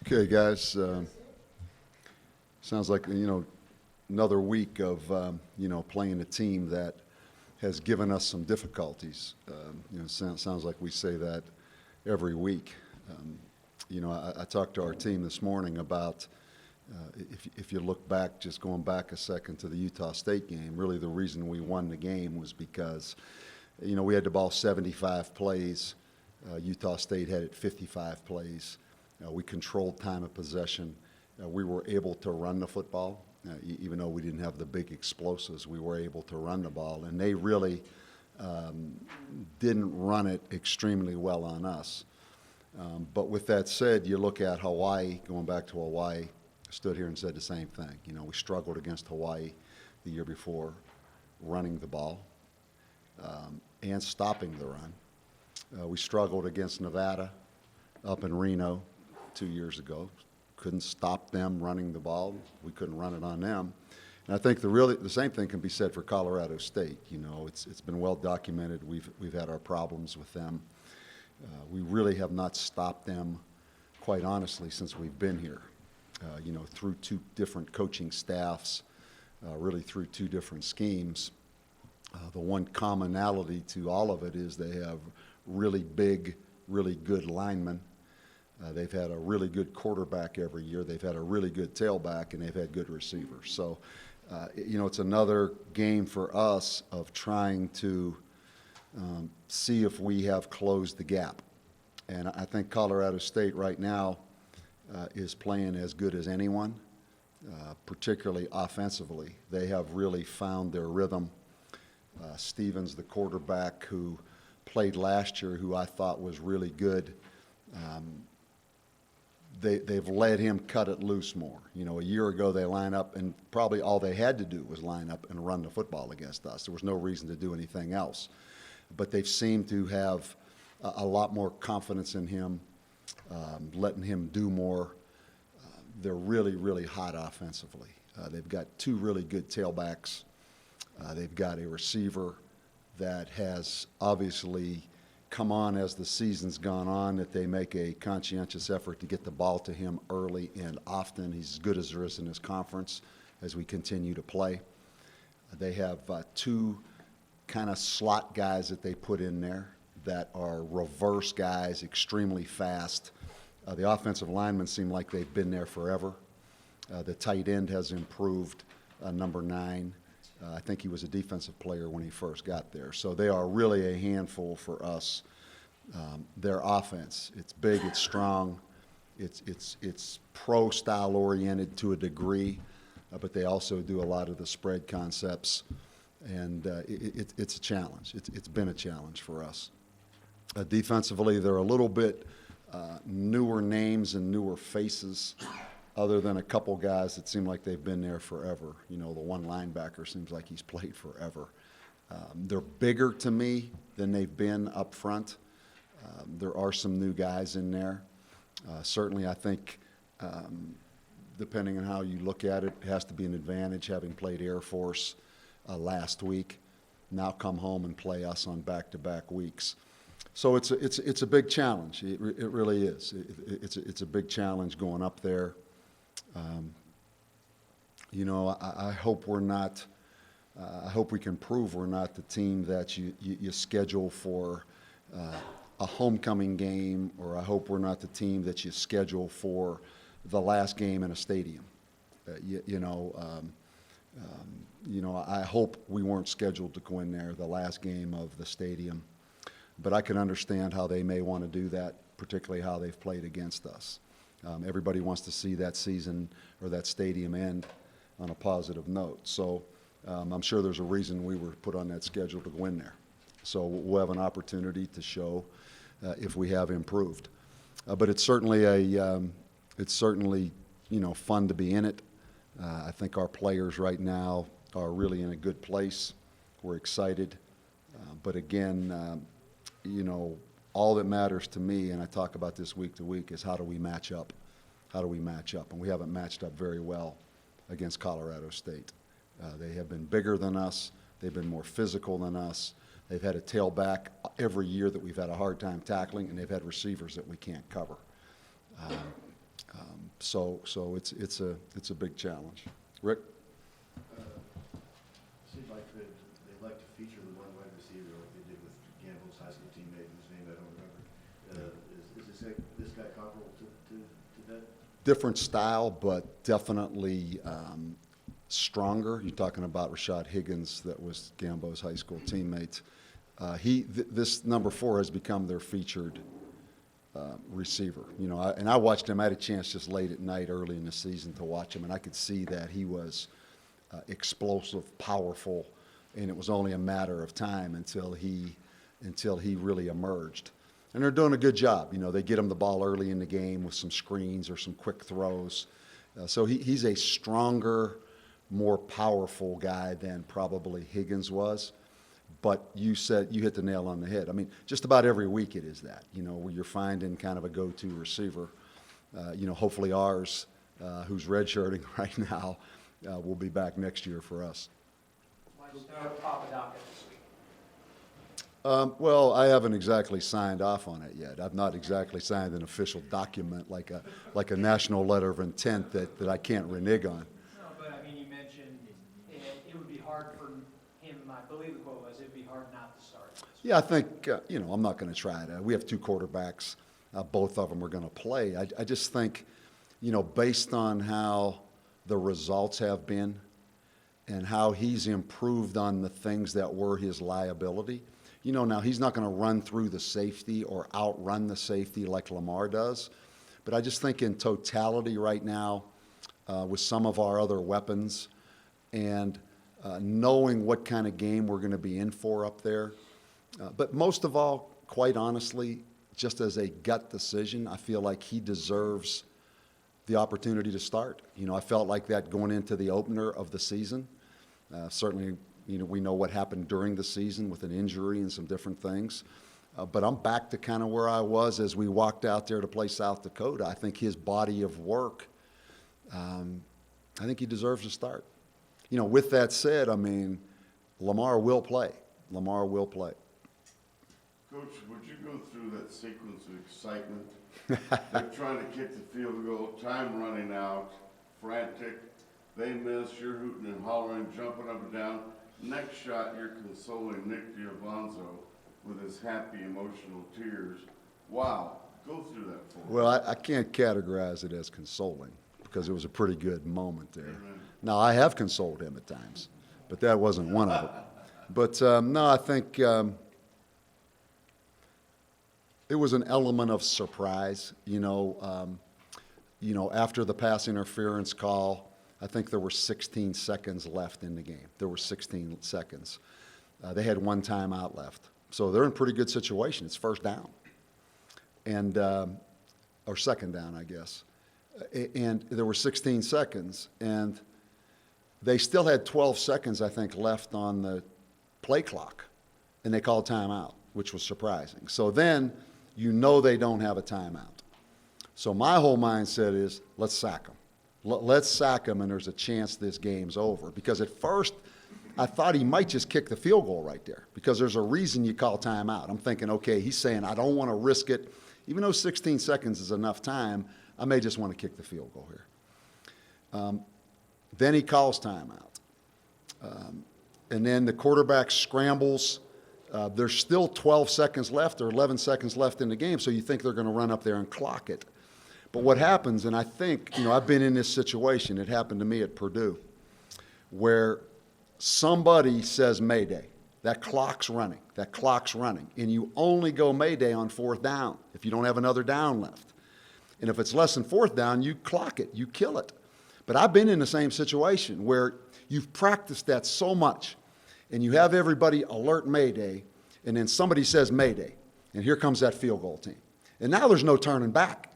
Okay, guys. Sounds like another week of playing a team that has given us some difficulties. Sounds like we say that every week. I talked to our team this morning about if you look back, just going back a second to the Utah State game. Really, the reason we won the game was because we had the ball 75 plays. Utah State had it 55 plays. We controlled time of possession. We were able to run the football. Even though we didn't have the big explosives, we were able to run the ball. And they really didn't run it extremely well on us. But with that said, you look at Hawaii, going back to Hawaii, stood here and said the same thing. We struggled against Hawaii the year before, running the ball and stopping the run. We struggled against Nevada up in Reno 2 years ago. Couldn't stop them running the ball. We couldn't run it on them. And I think the same thing can be said for Colorado State. It's been well documented. We've had our problems with them. We really have not stopped them, quite honestly, since we've been here. Through two different coaching staffs, really through two different schemes. The one commonality to all of it is they have really big, really good linemen. They've had a really good quarterback every year. They've had a really good tailback, and they've had good receivers. So, it's another game for us of trying to see if we have closed the gap. And I think Colorado State right now is playing as good as anyone, particularly offensively. They have really found their rhythm. Stevens, the quarterback who played last year, who I thought was really good, they've let him cut it loose more. A year ago they line up, and probably all they had to do was line up and run the football against us. There was no reason to do anything else. But they've seemed to have a lot more confidence in him, letting him do more. They're really, really hot offensively. They've got two really good tailbacks. They've got a receiver that has obviously come on as the season's gone on, that they make a conscientious effort to get the ball to him early and often. He's as good as there is in this conference as we continue to play. They have two kind of slot guys that they put in there that are reverse guys, extremely fast. The offensive linemen seem like they've been there forever. The tight end has improved, number 9. I think he was a defensive player when he first got there. So they are really a handful for us. Their offense, it's big, it's strong, it's pro-style oriented to a degree, but they also do a lot of the spread concepts, and it's a challenge. It's been a challenge for us. Defensively, they're a little bit newer names and newer faces, other than a couple guys that seem like they've been there forever. The one linebacker seems like he's played forever. They're bigger to me than they've been up front. There are some new guys in there. Certainly, I think, depending on how you look at it, it has to be an advantage having played Air Force last week. Now come home and play us on back-to-back weeks. So it's a big challenge. It really is. It's a big challenge going up there. I hope we're not. I hope we can prove we're not the team that you schedule for a homecoming game, or I hope we're not the team that you schedule for the last game in a stadium. I hope we weren't scheduled to go in there the last game of the stadium, but I can understand how they may want to do that, particularly how they've played against us. Everybody wants to see that season or that stadium end on a positive note. So I'm sure there's a reason we were put on that schedule to go in there. So we'll have an opportunity to show if we have improved. But it's certainly fun to be in it. I think our players right now are really in a good place. We're excited. But again, all that matters to me, and I talk about this week to week, is how do we match up? How do we match up? And we haven't matched up very well against Colorado State. They have been bigger than us. They've been more physical than us. They've had a tailback every year that we've had a hard time tackling, and they've had receivers that we can't cover. So it's a big challenge. Rick? Seems like they like to feature the one wide receiver like they did with Gamble's high school teammate, whose name I don't remember. Is this guy comparable to that? Different style, but definitely stronger. You're talking about Rashad Higgins, that was Gambo's high school teammate. This number 4 has become their featured receiver. You know, and I watched him. I had a chance just late at night, early in the season, to watch him, and I could see that he was explosive, powerful, and it was only a matter of time until he really emerged. And they're doing a good job. You know, they get him the ball early in the game with some screens or some quick throws. So he's a stronger, more powerful guy than probably Higgins was. But you hit the nail on the head. I mean, just about every week it is that, you know, where you're finding kind of a go-to receiver. You know, hopefully ours, who's redshirting right now, will be back next year for us. Why start Papadakis this week? Well, I haven't exactly signed off on it yet. I've not exactly signed an official document like a national letter of intent that I can't renege on. No, but I mean, you mentioned it would be hard for him, I believe the quote was, it would be hard not to start. Yeah, I think, you know, I'm not going to try it. We have 2 quarterbacks. Both of them are going to play. I just think, you know, based on how the results have been and how he's improved on the things that were his liability, you know, now he's not going to run through the safety or outrun the safety like Lamar does. But I just think in totality right now, with some of our other weapons and knowing what kind of game we're going to be in for up there. But most of all, quite honestly, just as a gut decision, I feel like he deserves the opportunity to start. You know, I felt like that going into the opener of the season. Certainly, you know, we know what happened during the season with an injury and some different things. But I'm back to kind of where I was as we walked out there to play South Dakota. I think his body of work, I think he deserves to start. You know, with that said, I mean, Lamar will play. Lamar will play. Coach, would you go through that sequence of excitement? They're trying to kick the field goal, time running out, frantic. They miss, you're hooting and hollering, jumping up and down. Next shot, you're consoling Nick Giovanzo with his happy, emotional tears. Wow, go through that for me. Well, I can't categorize it as consoling because it was a pretty good moment there. Amen. Now, I have consoled him at times, but that wasn't one of them. But, no, I think it was an element of surprise. You know, after the pass interference call, I think there were 16 seconds left in the game. There were 16 seconds. They had 1 timeout left. So they're in a pretty good situation. It's first down. And, or second down, I guess. And there were 16 seconds. And they still had 12 seconds, I think, left on the play clock. And they called timeout, which was surprising. So then you know they don't have a timeout. So my whole mindset is, let's sack them. Let's sack them, and there's a chance this game's over. Because at first, I thought he might just kick the field goal right there because there's a reason you call timeout. I'm thinking, okay, he's saying, I don't want to risk it. Even though 16 seconds is enough time, I may just want to kick the field goal here. Then he calls timeout. And then the quarterback scrambles. There's still 12 seconds left or 11 seconds left in the game, so you think they're going to run up there and clock it. But what happens, and I think, you know, I've been in this situation. It happened to me at Purdue, where somebody says Mayday. That clock's running. That clock's running. And you only go Mayday on 4th down if you don't have another down left. And if it's less than 4th down, you clock it. You kill it. But I've been in the same situation where you've practiced that so much, and you have everybody alert Mayday, and then somebody says Mayday, and here comes that field goal team. And now there's no turning back.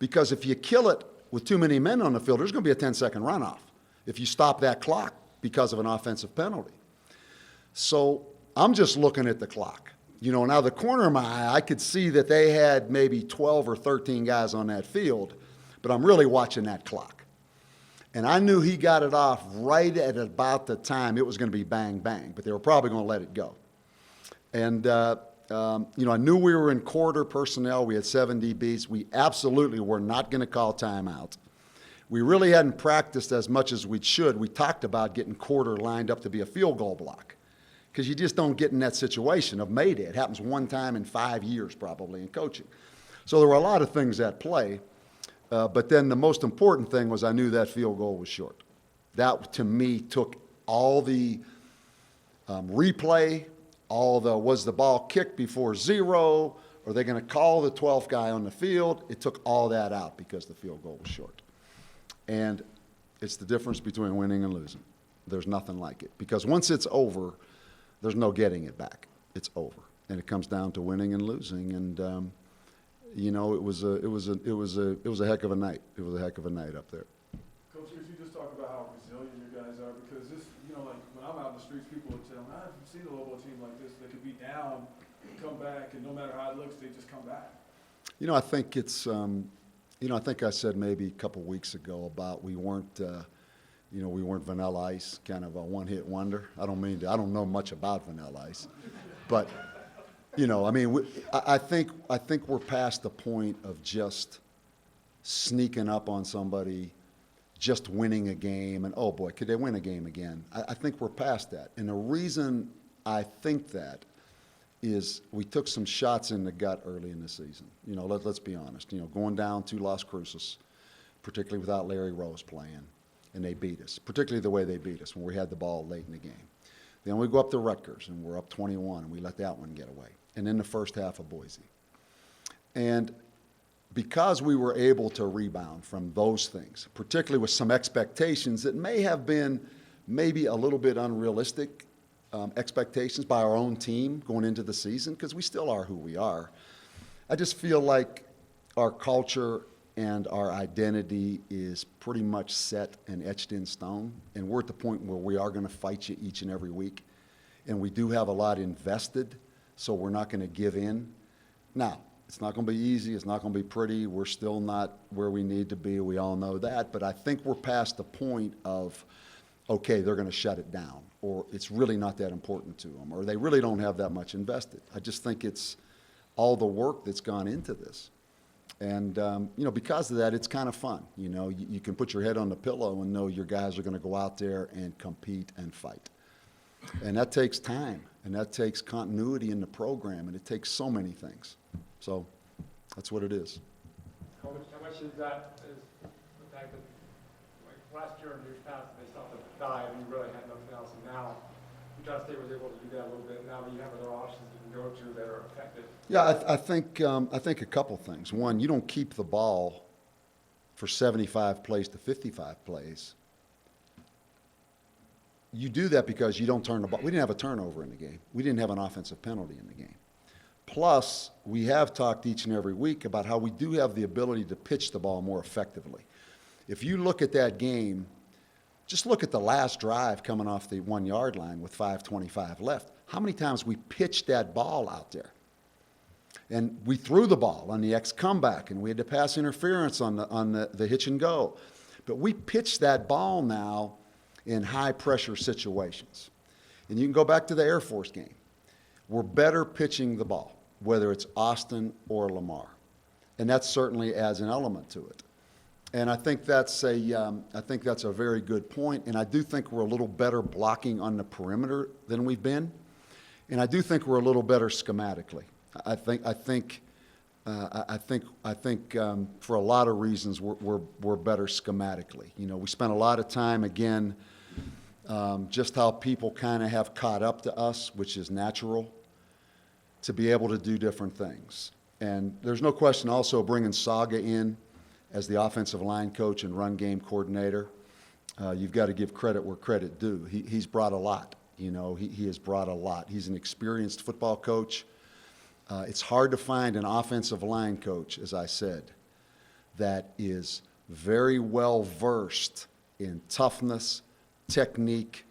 Because if you kill it with too many men on the field, there's going to be a 10-second runoff if you stop that clock because of an offensive penalty. So I'm just looking at the clock. You know, now the corner of my eye, I could see that they had maybe 12 or 13 guys on that field, but I'm really watching that clock. And I knew he got it off right at about the time it was going to be bang, bang, but they were probably going to let it go. And, you know, I knew we were in quarter personnel. We had 7 DBs. We absolutely were not going to call timeout. We really hadn't practiced as much as we should. We talked about getting quarter lined up to be a field goal block because you just don't get in that situation of Mayday. It happens one time in 5 years probably in coaching. So there were a lot of things at play, but then the most important thing was I knew that field goal was short. That, to me, took all the replay, was the ball kicked before zero? Are they going to call the 12th guy on the field? It took all that out because the field goal was short. And it's the difference between winning and losing. There's nothing like it. Because once it's over, there's no getting it back. It's over. And it comes down to winning and losing. And, you know, it was a heck of a night. It was a heck of a night up there. Coach, if you just talk about how resilient you guys are, because this, you know, like when I'm out in the streets, people would tell me, I haven't seen a Lobo team like this. They could be down, come back, and no matter how it looks, they just come back. You know, I think it's, you know, I think I said maybe a couple weeks ago about we weren't Vanilla Ice, kind of a one-hit wonder. I don't know much about Vanilla Ice, but, you know, I mean, I think we're past the point of just sneaking up on somebody, just winning a game, and oh boy, could they win a game again? I think we're past that. And the reason I think that is we took some shots in the gut early in the season. You know, let's be honest. You know, going down to Las Cruces, particularly without Larry Rose playing, and they beat us, particularly the way they beat us when we had the ball late in the game. Then we go up to Rutgers, and we're up 21, and we let that one get away. And then the first half of Boise. And because we were able to rebound from those things, particularly with some expectations that may have been maybe a little bit unrealistic expectations by our own team going into the season, because we still are who we are. I just feel like our culture and our identity is pretty much set and etched in stone, and we're at the point where we are going to fight you each and every week, and we do have a lot invested, so we're not going to give in. Now, it's not going to be easy. It's not going to be pretty. We're still not where we need to be. We all know that, but I think we're past the point of, okay, they're going to shut it down, or it's really not that important to them, or they really don't have that much invested. I just think it's all the work that's gone into this. And, you know, because of that, it's kind of fun. You know, you can put your head on the pillow and know your guys are going to go out there and compete and fight. And that takes time, and that takes continuity in the program, and it takes so many things. So that's what it is. How much is that, is the fact that, like, last year and years past, they stopped at the dive and you really had nothing else, and now Utah State was able to do that a little bit. Now that you have other options you can go to that are effective. Yeah, I think a couple things. One, you don't keep the ball for 75 plays to 55 plays. You do that because you don't turn the ball. We didn't have a turnover in the game. We didn't have an offensive penalty in the game. Plus, we have talked each and every week about how we do have the ability to pitch the ball more effectively. If you look at that game, just look at the last drive coming off the 1 yard line with 5:25 left. How many times we pitched that ball out there? And we threw the ball on the X comeback, and we had to pass interference on the hitch and go. But we pitched that ball now in high-pressure situations. And you can go back to the Air Force game. We're better pitching the ball, whether it's Austin or Lamar. And that certainly adds an element to it. And I think that's a very good point. And I do think we're a little better blocking on the perimeter than we've been. And I do think we're a little better schematically. I think for a lot of reasons we're better schematically. You know, we spent a lot of time again, just how people kind of have caught up to us, which is natural, to be able to do different things. And there's no question also bringing Saga in as the offensive line coach and run game coordinator. You've got to give credit where credit due. He's brought a lot. You know, he has brought a lot. He's an experienced football coach. It's hard to find an offensive line coach, as I said, that is very well versed in toughness, technique,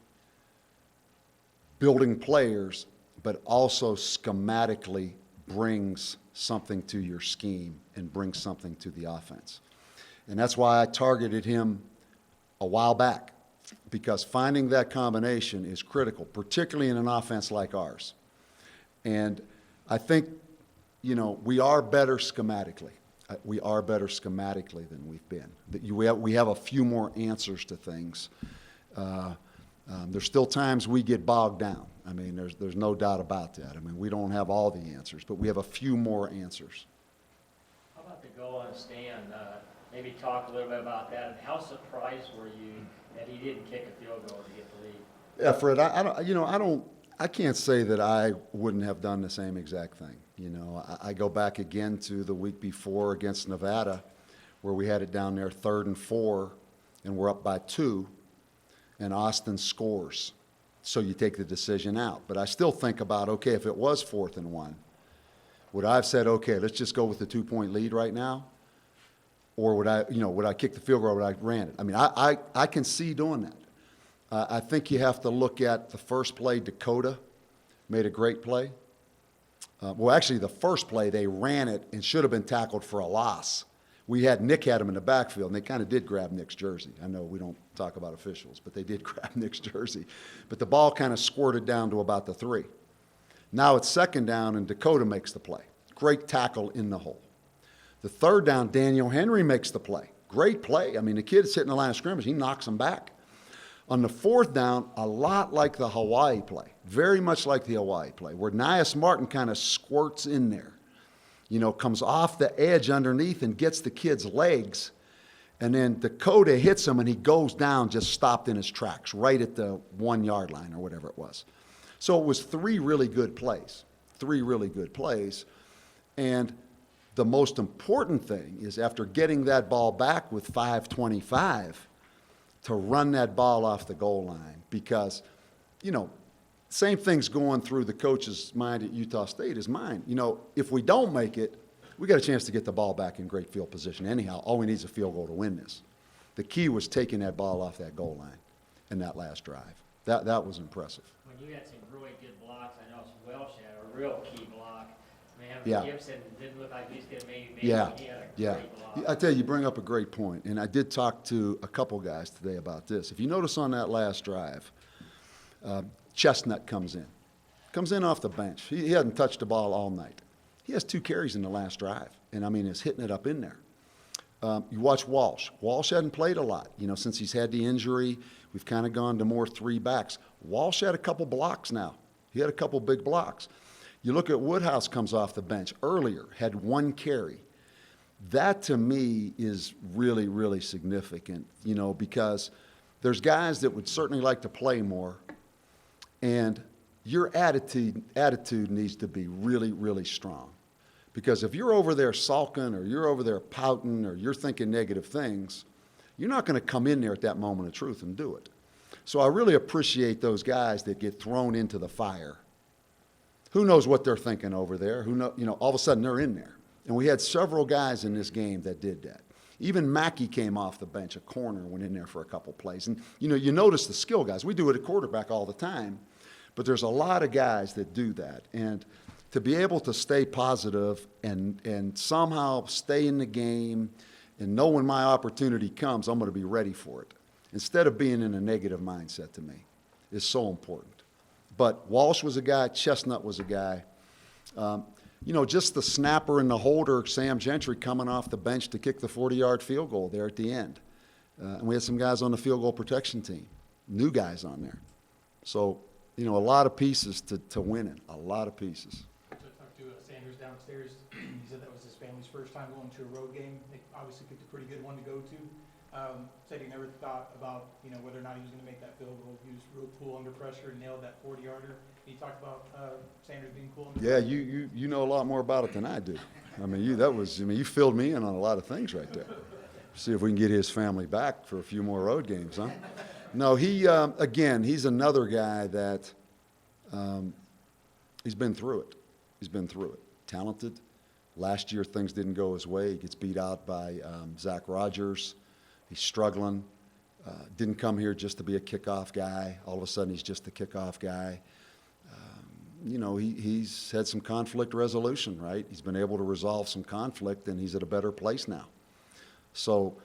building players, but also schematically brings something to your scheme and brings something to the offense. And that's why I targeted him a while back, because finding that combination is critical, particularly in an offense like ours. And I think, you know, we are better schematically. We are better schematically than we've been. We have a few more answers to things. There's still times we get bogged down. I mean, there's no doubt about that. I mean, we don't have all the answers, but we have a few more answers. How about the goal on Stan? Maybe talk a little bit about that, and how surprised were you that he didn't kick a field goal to get the lead? Yeah, Fred, I can't say that I wouldn't have done the same exact thing. You know, I go back again to the week before against Nevada, where we had it down there 3rd and 4, and we're up by 2, and Austin scores. So you take the decision out. But I still think about, okay, if it was 4th and 1, would I have said, okay, let's just go with the 2-point lead right now? Or would I kick the field goal, or would I ran it? I mean, I can see doing that. I think you have to look at the first play. Dakota made a great play. Well, actually, the first play, they ran it and should have been tackled for a loss. Nick had him in the backfield, and they kind of did grab Nick's jersey. I know we don't talk about officials, but they did grab Nick's jersey. But the ball kind of squirted down to about the 3. Now it's 2nd down, and Dakota makes the play. Great tackle in the hole. The 3rd down, Daniel Henry makes the play. Great play. I mean, the kid's hitting the line of scrimmage. He knocks him back. On the 4th down, a lot like the Hawaii play, very much like the Hawaii play, where Nias Martin kind of squirts in there, comes off the edge underneath and gets the kid's legs, and then Dakota hits him, and he goes down just stopped in his tracks, right at the 1-yard line or whatever it was. So it was 3 really good plays, and the most important thing is after getting that ball back with 5:25, to run that ball off the goal line, because, same thing's going through the coach's mind at Utah State as mine. If we don't make it, we got a chance to get the ball back in great field position anyhow. All we need is a field goal to win this. The key was taking that ball off that goal line in that last drive. That was impressive. When you had some really good blocks, I know Welsh had a real key block. Man, Yeah. Gibson didn't look like he was going to maybe Yeah, he had a yeah. great block. I tell you bring up a great point, and I did talk to a couple guys today about this. If you notice on that last drive, Chestnut comes in off the bench. He hadn't touched the ball all night. He has 2 carries in the last drive, and I mean, is hitting it up in there. You watch Walsh. Walsh hadn't played a lot, since he's had the injury. We've kind of gone to more 3 backs. Walsh had a couple blocks now. He had a couple big blocks. You look at Woodhouse comes off the bench earlier, had 1 carry. That to me is really, really significant, because there's guys that would certainly like to play more, and your attitude needs to be really, really strong. Because if you're over there sulking, or you're over there pouting, or you're thinking negative things, you're not going to come in there at that moment of truth and do it. So I really appreciate those guys that get thrown into the fire. Who knows what they're thinking over there? All of a sudden they're in there. And we had several guys in this game that did that. Even Mackey came off the bench, a corner, went in there for a couple plays. And, you notice the skill guys. We do it at quarterback all the time. But there's a lot of guys that do that. And to be able to stay positive and somehow stay in the game and know when my opportunity comes, I'm going to be ready for it, instead of being in a negative mindset, to me, is so important. But Walsh was a guy. Chestnut was a guy. Just the snapper and the holder, Sam Gentry, coming off the bench to kick the 40-yard field goal there at the end. And we had some guys on the field goal protection team, new guys on there. So, a lot of pieces to win it, a lot of pieces. So I talked to Sanders downstairs. He said that was his family's first time going to a road game. They obviously picked a pretty good one to go to. Said he never thought about, whether or not he was going to make that field goal. He was real cool under pressure and nailed that 40-yarder. He talked about Sanders being cool under Yeah, pressure. you know a lot more about it than I do. You filled me in on a lot of things right there. See if we can get his family back for a few more road games, huh? No, he's another guy that he's been through it. He's been through it. Talented. Last year, things didn't go his way. He gets beat out by Zach Rogers. He's struggling. Didn't come here just to be a kickoff guy. All of a sudden, he's just a kickoff guy. He's had some conflict resolution, right? He's been able to resolve some conflict, and he's at a better place now. So,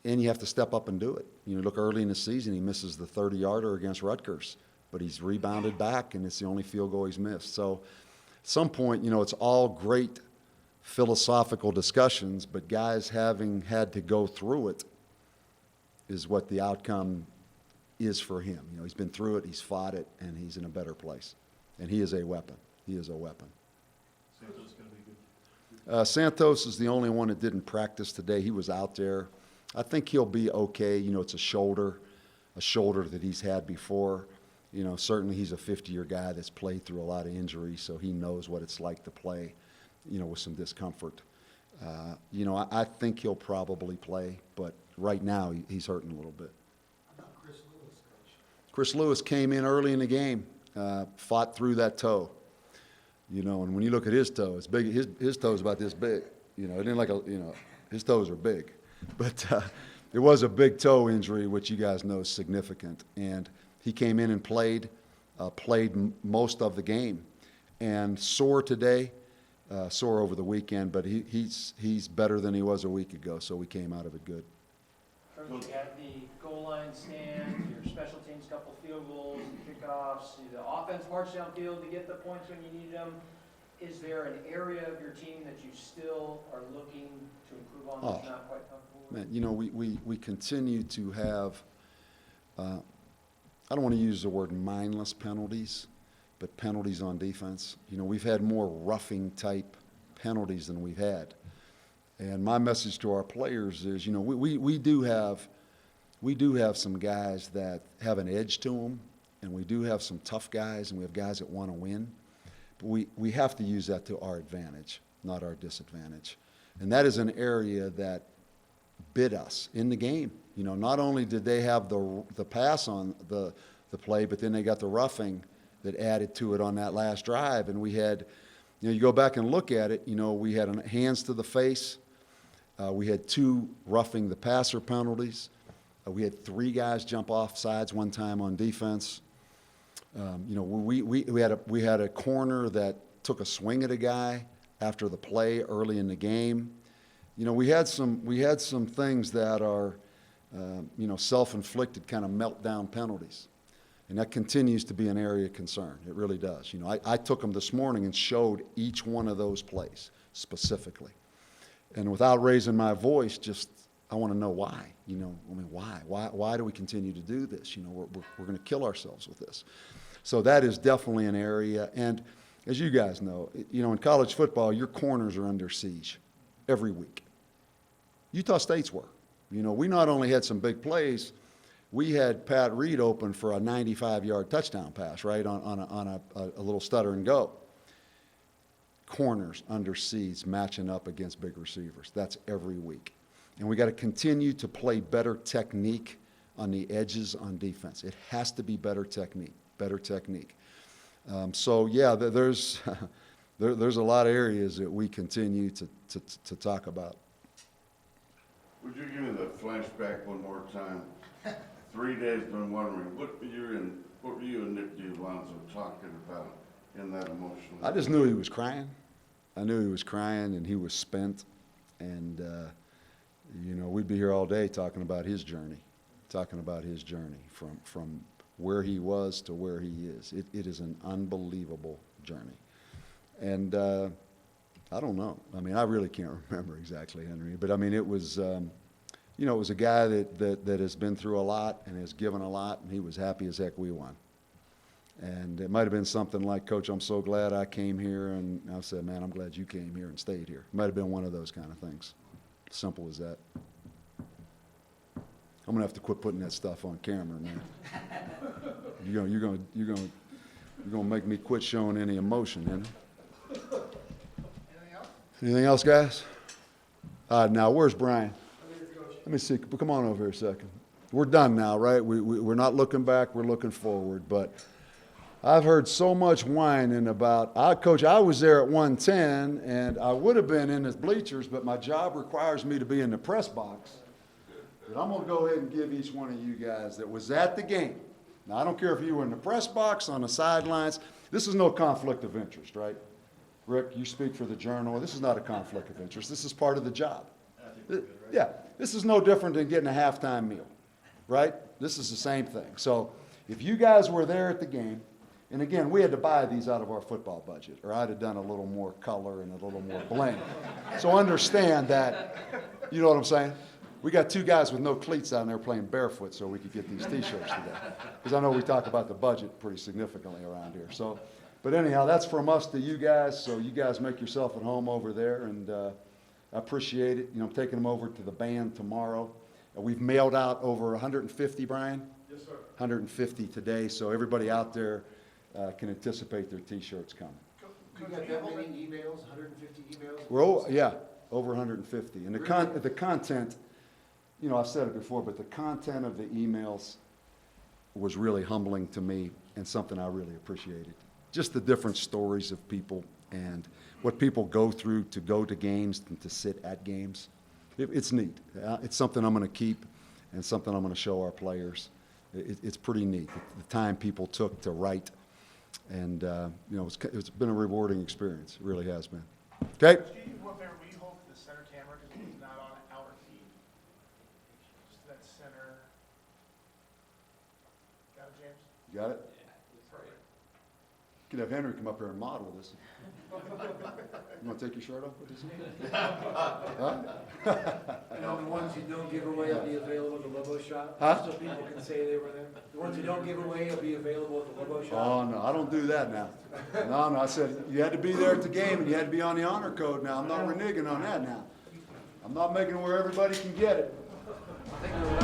and you have to step up and do it. Look early in the season, he misses the 30-yarder against Rutgers, but he's rebounded back, and it's the only field goal he's missed. So, at some point, it's all great philosophical discussions, but guys having had to go through it is what the outcome is for him. You know, he's been through it, he's fought it, and he's in a better place. And he is a weapon. He is a weapon. Santos gonna be good. Santos is the only one that didn't practice today. He was out there. I think he'll be okay. You know, it's a shoulder that he's had before. You know, certainly he's a 50-year guy that's played through a lot of injuries, so he knows what it's like to play, you know, with some discomfort. You know, I think he'll probably play, but right now he's hurting a little bit. How about Chris Lewis, Coach? Chris Lewis came in early in the game, fought through that toe. You know, and when you look at his toe, it's big. His toe's about this big. You know, it ain't like his toes are big. But it was a big toe injury, which you guys know is significant. And he came in and played most of the game. And sore today, sore over the weekend, but he's better than he was a week ago, so we came out of it good. Coach, you had the goal line stand, your special teams, couple field goals, kickoffs, the offense marched downfield to get the points when you needed them. Is there an area of your team that you still are looking to improve on that's not quite comfortable with? Man, you know, we continue to have, I don't want to use the word mindless penalties, but penalties on defense. You know, we've had more roughing type penalties than we've had. And my message to our players is, you know, we do have some guys that have an edge to them, and we do have some tough guys, and we have guys that want to win. But we have to use that to our advantage, not our disadvantage. And that is an area that bit us in the game. You know, not only did they have the pass on the play, but then they got the roughing that added to it on that last drive. And we had, you know, you go back and look at it, you know, we had hands to the face. We had 2 roughing the passer penalties. We had 3 guys jump off sides one time on defense. You know, we had a corner that took a swing at a guy after the play early in the game. You know, we had some things that are, you know, self-inflicted kind of meltdown penalties. And that continues to be an area of concern. It really does. You know, I took them this morning and showed each one of those plays specifically. And without raising my voice, just I want to know why. You know, I mean, why? Why do we continue to do this? You know, we're going to kill ourselves with this. So that is definitely an area. And as you guys know, you know, in college football, your corners are under siege every week. Utah State's were. You know, we not only had some big plays, we had Pat Reed open for a 95-yard touchdown pass, right, on a little stutter and go. Corners under siege matching up against big receivers. That's every week. And we got to continue to play better technique on the edges on defense. It has to be better technique. So yeah, there's a lot of areas that we continue to talk about. Would you give me the flashback one more time? 3 days been wondering, what were you and Nick DiLonzo talking about in that emotional? I just knew he was crying. I knew he was crying and he was spent. And, you know, we'd be here all day talking about his journey from where he was to where he is. It is an unbelievable journey. And I don't know. I mean, I really can't remember exactly, Henry. But, I mean, it was, you know, it was a guy that has been through a lot and has given a lot, and he was happy as heck we won. And it might have been something like, Coach, I'm so glad I came here. And I said, man, I'm glad you came here and stayed here. It might have been one of those kind of things. Simple as that. I'm going to have to quit putting that stuff on camera, man. You're gonna make me quit showing any emotion, you know? Anything else, guys? Now, where's Brian? Let me see. Come on over here a second. We're done now, right? We're not looking back. We're looking forward. But I've heard so much whining about, Coach, I was there at 110, and I would have been in the bleachers, but my job requires me to be in the press box. But I'm going to go ahead and give each one of you guys that was at the game. Now, I don't care if you were in the press box, on the sidelines. This is no conflict of interest, right? Rick, you speak for the Journal. This is not a conflict of interest. This is part of the job. Yeah, this is no different than getting a halftime meal, right? This is the same thing. So if you guys were there at the game, And again, we had to buy these out of our football budget, or I'd have done a little more color and a little more bling. So understand that, you know what I'm saying? We got 2 guys with no cleats down there playing barefoot so we could get these T-shirts today. Because I know we talk about the budget pretty significantly around here. So, but anyhow, that's from us to you guys, so you guys make yourself at home over there, and I appreciate it. You know, I'm taking them over to the band tomorrow. We've mailed out over 150, Brian? Yes, sir. 150 today, so everybody out there can anticipate their T-shirts coming. You got that many emails, 150 emails? Yeah, over 150. And the content, you know, I've said it before, but the content of the emails was really humbling to me and something I really appreciated. Just the different stories of people and what people go through to go to games and to sit at games. It's neat. It's something I'm going to keep and something I'm going to show our players. It's pretty neat, the time people took to write. And, you know, it's been a rewarding experience. It really has been. Okay? Can you what better we hold to the center camera because it's not on our feed? Just that center. Got it, James? You got it? Could have Henry come up here and model this. You want to take your shirt off with this? Huh? You know, the ones you don't give away will be available at the Lobo Shop? Huh? So people can say they were there? The ones you don't give away will be available at the Lobo Shop? Oh, no, I don't do that now. No, I said you had to be there at the game and you had to be on the honor code now. I'm not reneging on that now. I'm not making it where everybody can get it. I think there